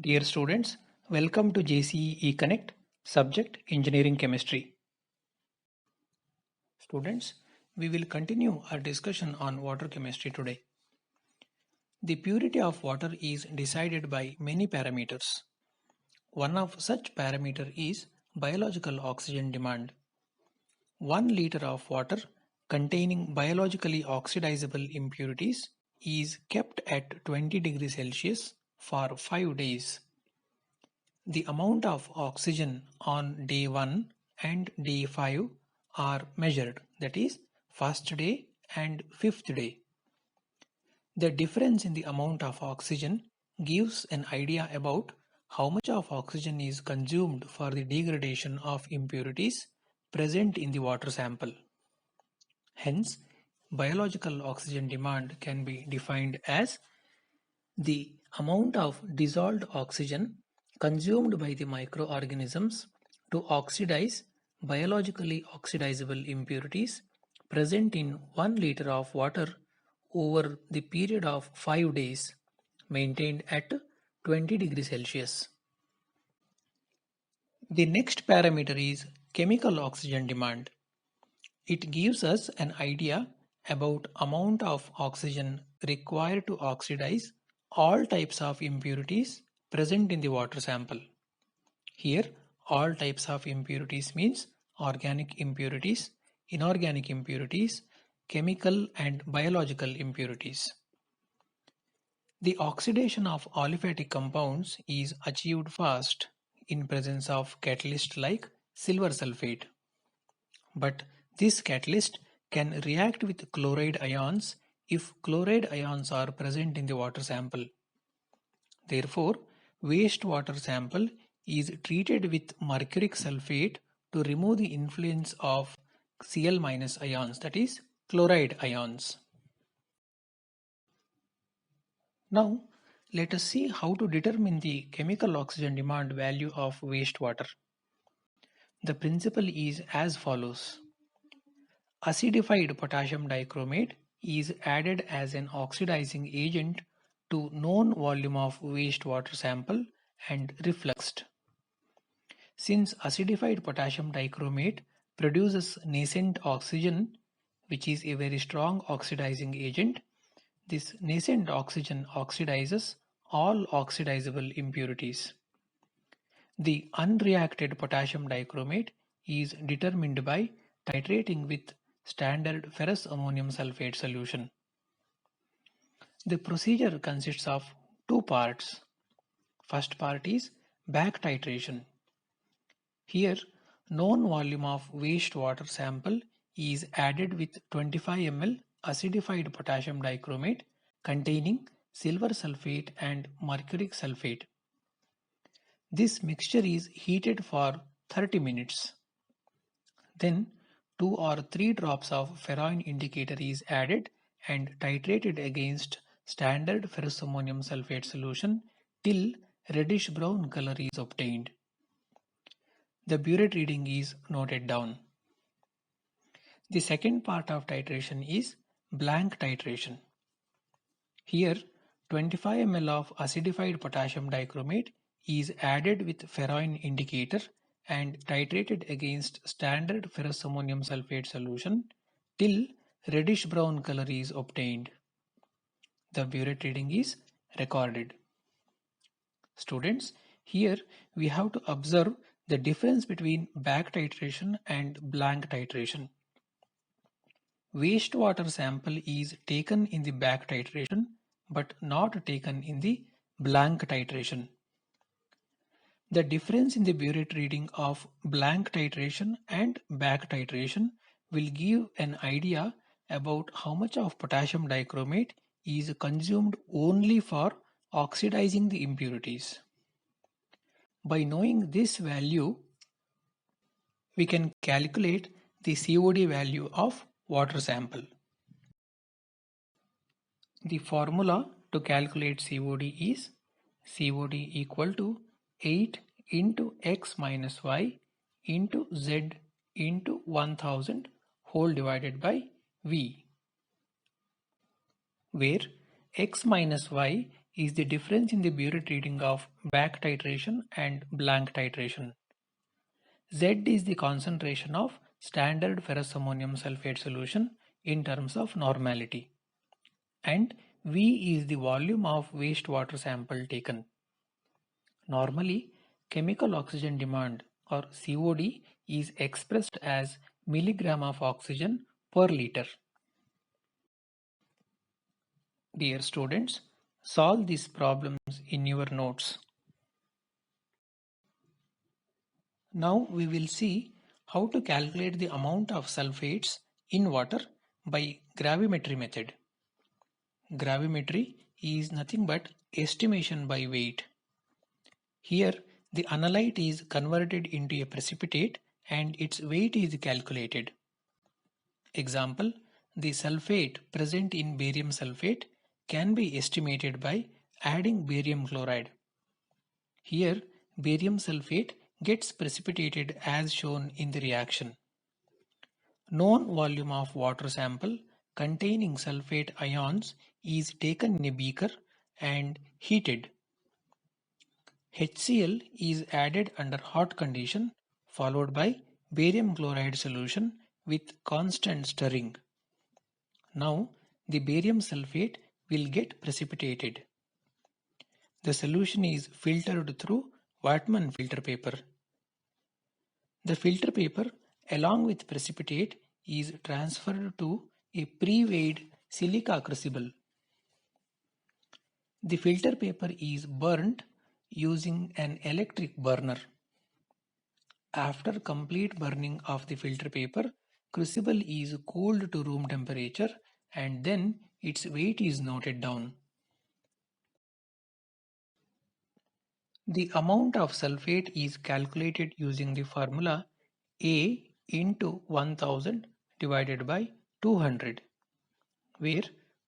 Dear students, welcome to JCE Connect, subject Engineering Chemistry. Students, we will continue our discussion on water chemistry today. The purity of water is decided by many parameters. One of such parameter is biological oxygen demand. 1 liter of water containing biologically oxidizable impurities is kept at 20 degrees Celsius for 5 days. The amount of oxygen on day 1 and day 5 are measured, that is, first day and fifth day. The difference in the amount of oxygen gives an idea about how much of oxygen is consumed for the degradation of impurities present in the water sample. Hence, biological oxygen demand can be defined as the amount of dissolved oxygen consumed by the microorganisms to oxidize biologically oxidizable impurities present in 1 liter of water over the period of 5 days maintained at 20 degrees Celsius. The next parameter is chemical oxygen demand. It gives us an idea about amount of oxygen required to oxidize all types of impurities present in the water sample. Here, all types of impurities means organic impurities, inorganic impurities, chemical and biological impurities. The oxidation of aliphatic compounds is achieved fast in presence of catalyst like silver sulfate. But this catalyst can react with chloride ions if chloride ions are present in the water sample. Therefore, wastewater sample is treated with mercuric sulfate to remove the influence of Cl- ions, that is, chloride ions. Now, let us see how to determine the chemical oxygen demand value of wastewater. The principle is as follows. Acidified potassium dichromate is added as an oxidizing agent to known volume of wastewater sample and refluxed. Since acidified potassium dichromate produces nascent oxygen, which is a very strong oxidizing agent, this nascent oxygen oxidizes all oxidizable impurities. The unreacted potassium dichromate is determined by titrating with standard ferrous ammonium sulfate solution. The procedure consists of two parts. First part is back titration. Here, known volume of wastewater sample is added with 25 ml acidified potassium dichromate containing silver sulfate and mercuric sulfate. This mixture is heated for 30 minutes. Then 2 or 3 drops of ferroin indicator is added and titrated against standard ferrous ammonium sulfate solution till reddish brown color is obtained. The burette reading is noted down. The second part of titration is blank titration. Here 25 ml of acidified potassium dichromate is added with ferroin indicator and titrated against standard ferrous ammonium sulfate solution till reddish brown color is obtained. The burette reading is recorded. Students, here we have to observe the difference between back titration and blank titration. Wastewater sample is taken in the back titration but not taken in the blank titration. The difference in the burette reading of blank titration and back titration will give an idea about how much of potassium dichromate is consumed only for oxidizing the impurities. By knowing this value, we can calculate the COD value of water sample. The formula to calculate COD is COD equal to 8 into x minus y into z into 1000 whole divided by V, where x minus y is the difference in the burette reading of back titration and blank titration. Z is the concentration of standard ferrous ammonium sulfate solution in terms of normality. And V is the volume of wastewater sample taken. Normally, chemical oxygen demand or COD is expressed as milligram of oxygen per liter. Dear students, solve these problems in your notes. Now we will see how to calculate the amount of sulfates in water by gravimetry method. Gravimetry is nothing but estimation by weight. Here the analyte is converted into a precipitate and its weight is calculated. Example, the sulfate present in barium sulfate can be estimated by adding barium chloride. Here barium sulfate gets precipitated as shown in the reaction. Known volume of water sample containing sulfate ions is taken in a beaker and heated. HCl is added under hot condition followed by barium chloride solution with constant stirring. Now the barium sulfate will get precipitated. The solution is filtered through Wattmann filter paper. The filter paper along with precipitate is transferred to a pre-weighed silica crucible. The filter paper is burnt using an electric burner. After complete burning of the filter paper, crucible is cooled to room temperature and then its weight is noted down. The amount of sulfate is calculated using the formula A into 1000 divided by 200, where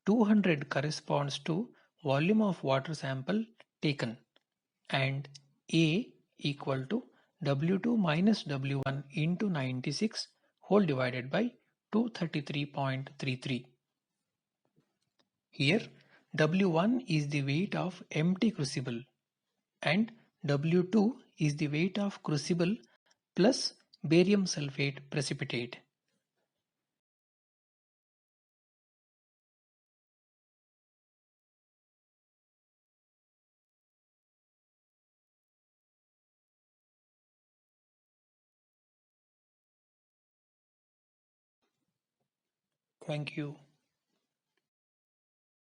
200 corresponds to volume of water sample taken and A equal to W2 minus W1 into 96 whole divided by 233.33. Here W1 is the weight of empty crucible and W2 is the weight of crucible plus barium sulfate precipitate. Thank you.